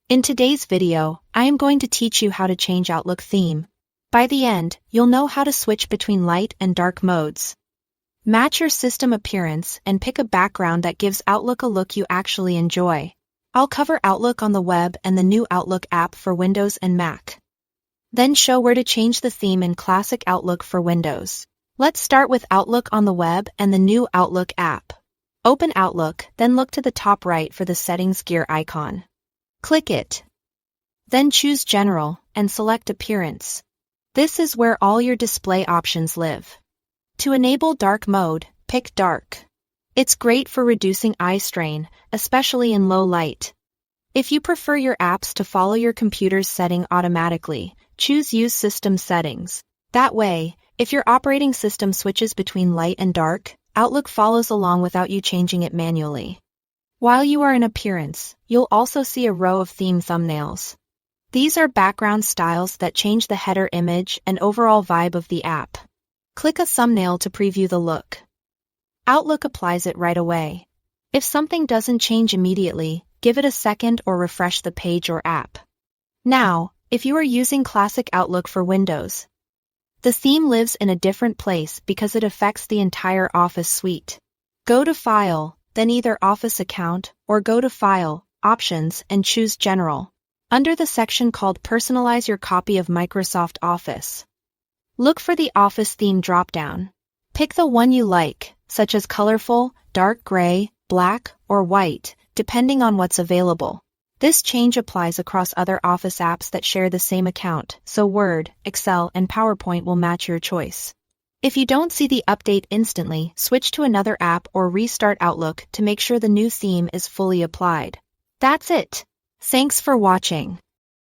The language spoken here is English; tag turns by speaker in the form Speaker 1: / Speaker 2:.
Speaker 1: In today's video, I am going to teach you how to change Outlook theme. By the end, you'll know how to switch between light and dark modes. Match your system appearance and pick a background that gives Outlook a look you actually enjoy. I'll cover Outlook on the web and the new Outlook app for Windows and Mac. Then show where to change the theme in classic Outlook for Windows. Let's start with Outlook on the web and the new Outlook app. Open Outlook, then look to the top right for the settings gear icon. Click it. Then choose General and select Appearance. This is where all your display options live. To enable dark mode, pick Dark. It's great for reducing eye strain, especially in low light. If you prefer your apps to follow your computer's setting automatically, choose Use System Settings. That way, if your operating system switches between light and dark, Outlook follows along without you changing it manually. While you are in Appearance, you'll also see a row of theme thumbnails. These are background styles that change the header image and overall vibe of the app. Click a thumbnail to preview the look. Outlook applies it right away. If something doesn't change immediately, give it a second or refresh the page or app. Now, if you are using classic Outlook for Windows, the theme lives in a different place because it affects the entire Office suite. Go to File, then either Office Account, or go to File, Options and choose General. Under the section called Personalize your copy of Microsoft Office, look for the Office theme dropdown. Pick the one you like, such as colorful, dark gray, black, or white, depending on what's available. This change applies across other Office apps that share the same account, so Word, Excel, and PowerPoint will match your choice. If you don't see the update instantly, switch to another app or restart Outlook to make sure the new theme is fully applied. That's it. Thanks for watching.